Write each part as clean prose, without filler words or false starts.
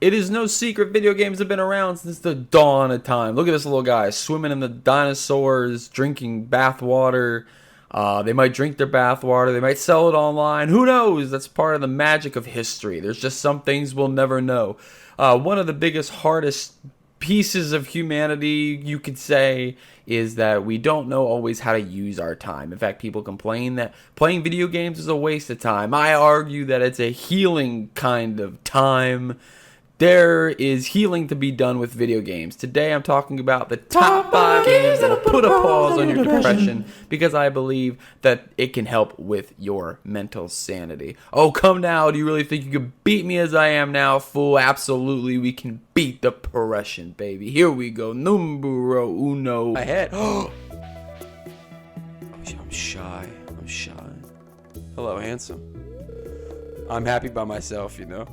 It is no secret video games have been around since the dawn of time. Look at this little guy swimming in the dinosaurs, drinking bath water. They might drink their bath water. They might sell it online. Who knows? That's part of the magic of history. There's just some things we'll never know. One of the biggest, hardest pieces of humanity, you could say, is that we don't know always how to use our time. In fact, people complain that playing video games is a waste of time. I argue that it's a healing kind of time. There is healing to be done with video games. Today I'm talking about the top 5 games that'll put a pause on your depression because I believe that it can help with your mental sanity. Oh, come now. Do you really think you can beat me as I am now, fool? Absolutely, we can beat depression, baby. Here we go. Numero uno. My head. I'm shy. I'm shy. Hello, handsome. I'm happy by myself, you know.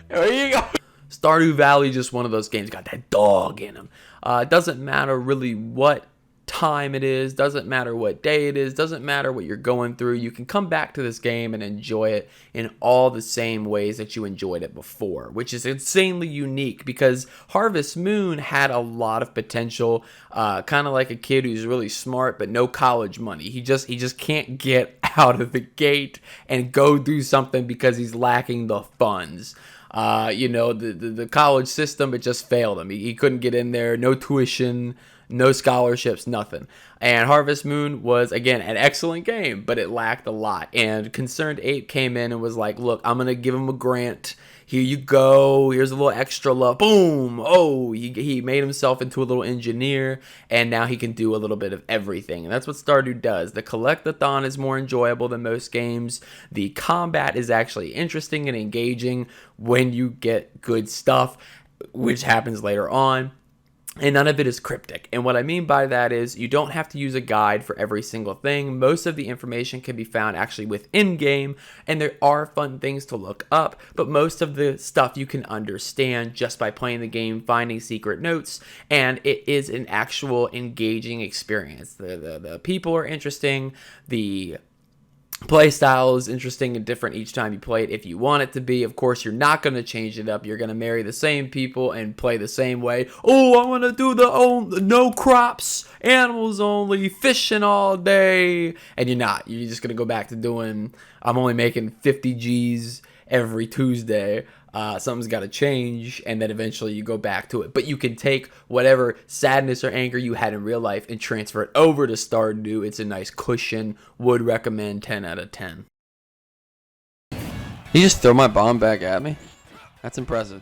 There you go. Stardew Valley, just one of those games. Got that dog in them. It doesn't matter really what time it is. Doesn't matter what day it is. Doesn't matter what you're going through. You can come back to this game and enjoy it in all the same ways that you enjoyed it before, which is insanely unique because Harvest Moon had a lot of potential. Kind of like a kid who's really smart but no college money. He just can't get out of the gate and go do something because he's lacking the funds. The college system, it just failed him. He couldn't get in there, no tuition, no scholarships, nothing. And Harvest Moon was, again, an excellent game, but it lacked a lot. And Concerned Ape came in and was like, look, I'm going to give him a grant. Here you go. Here's a little extra love. Boom. Oh, he made himself into a little engineer, and now he can do a little bit of everything. And that's what Stardew does. The collectathon is more enjoyable than most games. The combat is actually interesting and engaging when you get good stuff, which happens later on. And none of it is cryptic. And what I mean by that is you don't have to use a guide for every single thing. Most of the information can be found actually within game, and there are fun things to look up, but most of the stuff you can understand just by playing the game, finding secret notes, and it is an actual engaging experience. The people are interesting, the play style is interesting and different each time you play it if you want it to be. Of course, you're not going to change it up. You're going to marry the same people and play the same way. Oh, I'm going to do the no crops, animals only, fishing all day. And you're not. You're just going to go back to doing, I'm only making 50 G's every Tuesday. Something's got to change, and then eventually you go back to it. But you can take whatever sadness or anger you had in real life and transfer it over to Stardew. It's a nice cushion. Would recommend 10 out of 10. You just throw my bomb back at me? That's impressive.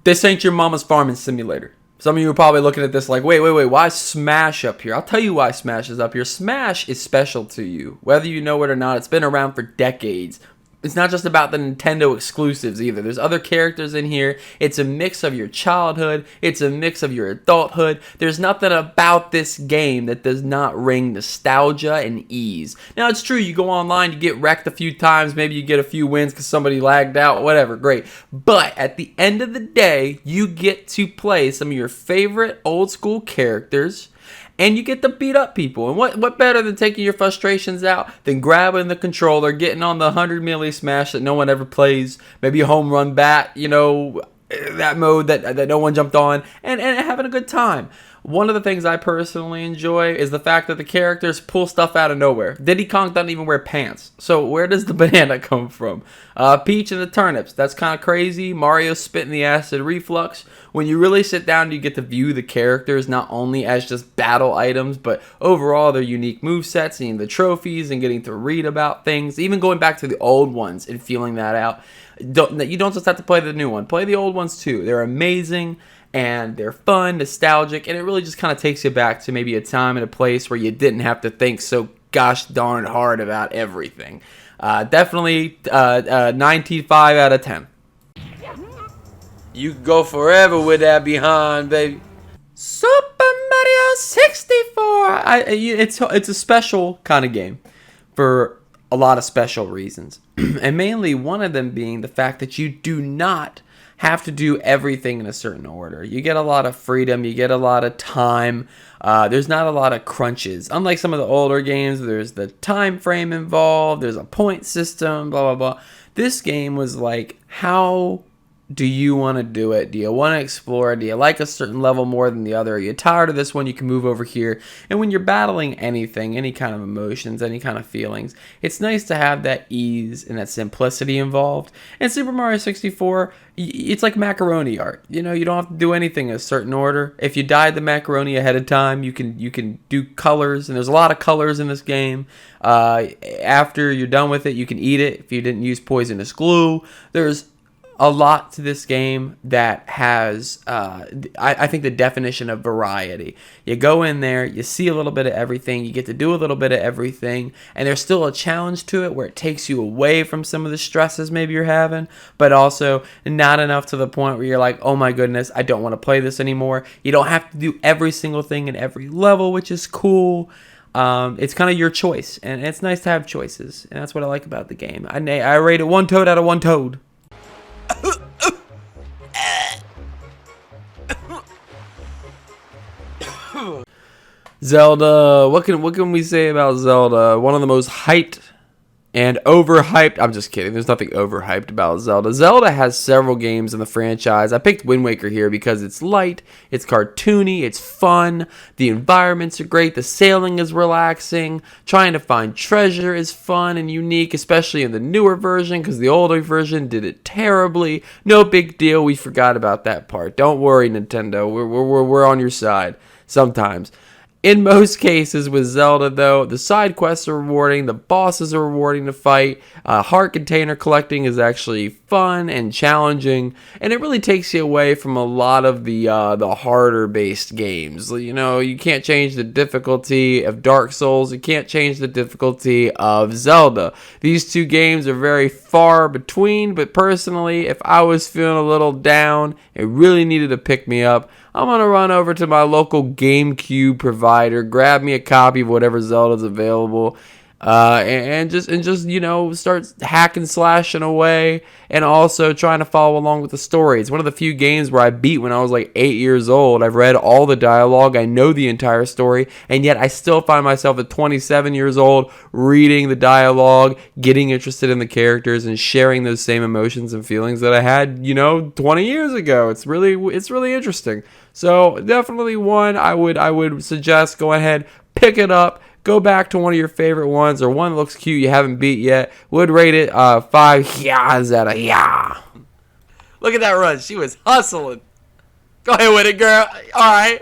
This ain't your mama's farming simulator. Some of you are probably looking at this like, wait, why is Smash up here? I'll tell you why Smash is up here. Smash is special to you. Whether you know it or not, it's been around for decades. It's not just about the Nintendo exclusives either. There's other characters in here. It's a mix of your childhood. It's a mix of your adulthood. There's nothing about this game that does not ring nostalgia and ease. Now, it's true. You go online, you get wrecked a few times. Maybe you get a few wins because somebody lagged out. Whatever. Great. But at the end of the day, you get to play some of your favorite old school characters. And you get to beat up people. And what better than taking your frustrations out than grabbing the controller, getting on the 100 melee smash that no one ever plays, maybe a home run bat, that mode that no one jumped on, and having a good time. One of the things I personally enjoy is the fact that the characters pull stuff out of nowhere. Diddy Kong doesn't even wear pants. So where does the banana come from? Peach and the turnips. That's kind of crazy. Mario spitting the acid reflux. When you really sit down, you get to view the characters not only as just battle items, but overall their unique movesets, seeing the trophies and getting to read about things. Even going back to the old ones and feeling that out. You don't just have to play the new one. Play the old ones too. They're amazing. And they're fun, nostalgic, and it really just kind of takes you back to maybe a time and a place where you didn't have to think so gosh darn hard about everything. Definitely 95 out of 10. You can go forever with that behind, baby. Super Mario 64! It's a special kind of game for a lot of special reasons. And mainly one of them being the fact that you do not have to do everything in a certain order. You get a lot of freedom. You get a lot of time. There's not a lot of crunches. Unlike some of the older games, there's the time frame involved. There's a point system, blah, blah, blah. This game was like, how do you want to do it? Do you want to explore? Do you like a certain level more than the other? Are you tired of this one? You can move over here. And when you're battling anything, any kind of emotions, any kind of feelings, it's nice to have that ease and that simplicity involved. And Super Mario 64, it's like macaroni art. You know, you don't have to do anything in a certain order. If you dyed the macaroni ahead of time, you can do colors, and there's a lot of colors in this game. After you're done with it, you can eat it if you didn't use poisonous glue. There's a lot to this game that has, I think, the definition of variety. You go in there, you see a little bit of everything, you get to do a little bit of everything, and there's still a challenge to it where it takes you away from some of the stresses maybe you're having, but also not enough to the point where you're like, oh my goodness, I don't want to play this anymore. You don't have to do every single thing in every level, which is cool. It's kind of your choice, and it's nice to have choices, and that's what I like about the game. I rate it 1 toad out of 1 toad. Zelda, what can we say about Zelda? One of the most hyped and overhyped. I'm just kidding. There's nothing overhyped about Zelda. Zelda has several games in the franchise. I picked Wind Waker here because it's light, it's cartoony, it's fun, the environments are great, the sailing is relaxing, trying to find treasure is fun and unique, especially in the newer version because the older version did it terribly. No big deal. We forgot about that part. Don't worry, Nintendo. We're on your side sometimes. In most cases with Zelda, though, the side quests are rewarding, the bosses are rewarding to fight, heart container collecting is actually fun and challenging, and it really takes you away from a lot of the harder-based games. You know, you can't change the difficulty of Dark Souls, you can't change the difficulty of Zelda. These two games are very far between, but personally, if I was feeling a little down and really needed to pick me up, I'm going to run over to my local GameCube provider, grab me a copy of whatever Zelda's available, and just you know, start hacking, slashing away, and also trying to follow along with the story. It's one of the few games where I beat when I was like 8 years old. I've read all the dialogue, I know the entire story, and yet I still find myself at 27 years old reading the dialogue, getting interested in the characters, and sharing those same emotions and feelings that I had, you know, 20 years ago. It's really interesting. So definitely one I would suggest go ahead, pick it up, go back to one of your favorite ones or one that looks cute you haven't beat yet. Would rate it 5 yeahs out of yeah. Look at that run. She was hustling. Go ahead with it, girl. All right.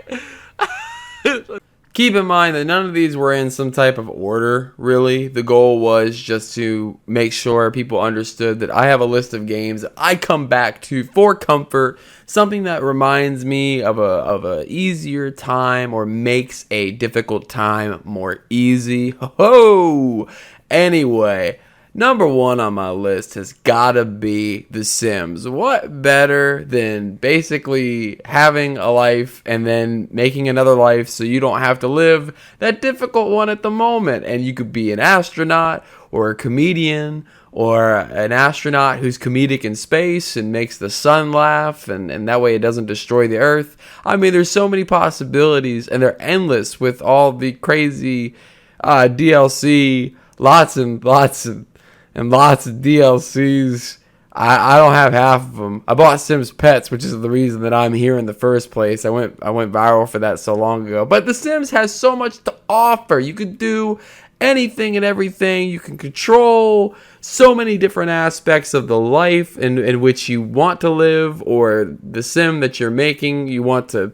Keep in mind that none of these were in some type of order, really. The goal was just to make sure people understood that I have a list of games that I come back to for comfort, something that reminds me of a easier time or makes a difficult time more easy. Ho! Anyway, number 1 on my list has gotta be The Sims. What better than basically having a life and then making another life so you don't have to live that difficult one at the moment? And you could be an astronaut or a comedian or an astronaut who's comedic in space and makes the sun laugh, and that way it doesn't destroy the earth. I mean, there's so many possibilities, and they're endless with all the crazy DLC, lots and lots of DLCs. I don't have half of them. I bought Sims Pets, which is the reason that I'm here in the first place. I went viral for that so long ago. But The Sims has so much to offer. You could do anything and everything. You can control so many different aspects of the life in which you want to live, or the sim that you're making you want to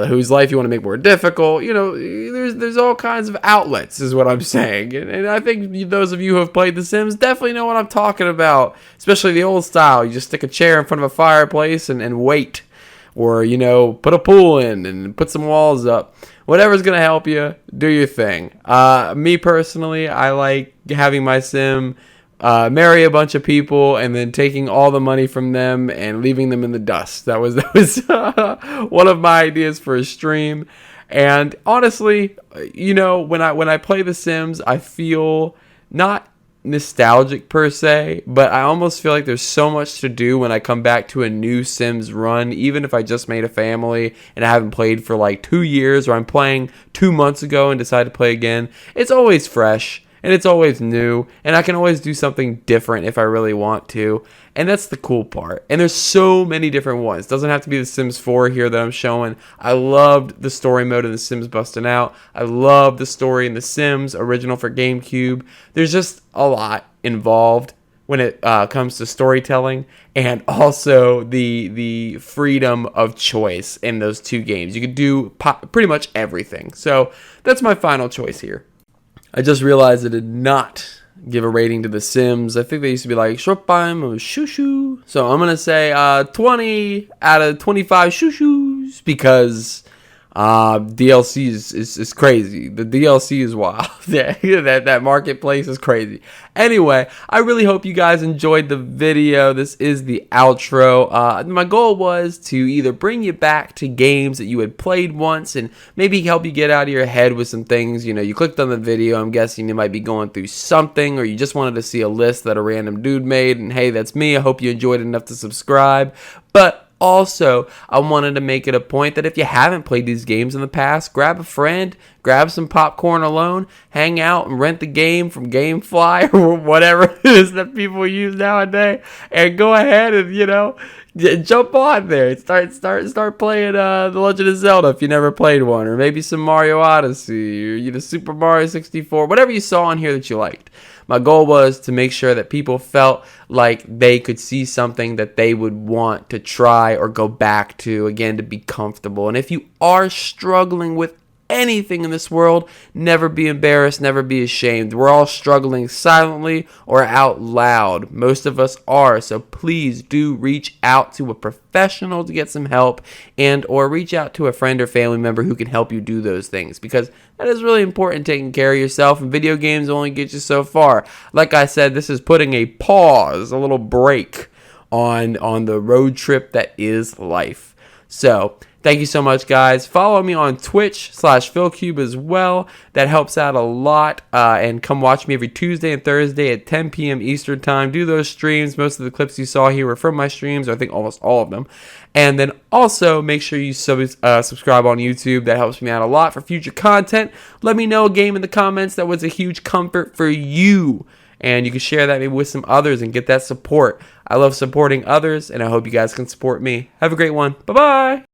whose life you want to make more difficult. You know, there's all kinds of outlets is what I'm saying, and I think those of you who have played The Sims definitely know what I'm talking about, especially the old style. You just stick a chair in front of a fireplace and wait, or, you know, put a pool in and put some walls up. Whatever's going to help you, do your thing. Me personally, I like having my sim marry a bunch of people and then taking all the money from them and leaving them in the dust. That was one of my ideas for a stream. And honestly, you know, when I play The Sims, I feel not nostalgic per se, but I almost feel like there's so much to do when I come back to a new Sims run, even if I just made a family and I haven't played for like 2 years, or I'm playing 2 months ago and decide to play again. It's always fresh, and it's always new, and I can always do something different if I really want to, and that's the cool part. And there's so many different ones. It doesn't have to be the Sims 4 here that I'm showing. I loved the story mode in the Sims Busting Out. I love the story in the Sims original for GameCube. There's just a lot involved when it comes to storytelling, and also the freedom of choice in those two games. You can do pretty much everything. So that's my final choice here. I just realized I did not give a rating to The Sims. I think they used to be like Shopheim or Shoo. So I'm going to say 20 out of 25 Shoo because DLC is crazy. The DLC is wild. that marketplace is crazy. Anyway, I really hope you guys enjoyed the video. This is the outro. My goal was to either bring you back to games that you had played once and maybe help you get out of your head with some things. You know, you clicked on the video, I'm guessing you might be going through something, or you just wanted to see a list that a random dude made, and hey, that's me. I hope you enjoyed it enough to subscribe. But also, I wanted to make it a point that if you haven't played these games in the past, grab a friend, grab some popcorn alone, hang out and rent the game from GameFly or whatever it is that people use nowadays, and go ahead and, you know, jump on there. Start playing The Legend of Zelda if you never played one, or maybe some Mario Odyssey, or, you know, Super Mario 64, whatever you saw on here that you liked. My goal was to make sure that people felt like they could see something that they would want to try or go back to, again, to be comfortable. And if you are struggling with anything in this world, never be embarrassed, never be ashamed. We're all struggling silently or out loud. Most of us are, so please do reach out to a professional to get some help, and or reach out to a friend or family member who can help you do those things, because that is really important, taking care of yourself, and video games only get you so far. Like I said, this is putting a pause, a little break on the road trip that is life. So thank you so much, guys. Follow me on Twitch/Philcube as well. That helps out a lot. And come watch me every Tuesday and Thursday at 10 p.m. Eastern Time. Do those streams. Most of the clips you saw here were from my streams, or I think almost all of them. And then also make sure you subscribe on YouTube. That helps me out a lot for future content. Let me know a game in the comments that was a huge comfort for you, and you can share that maybe with some others and get that support. I love supporting others, and I hope you guys can support me. Have a great one. Bye-bye.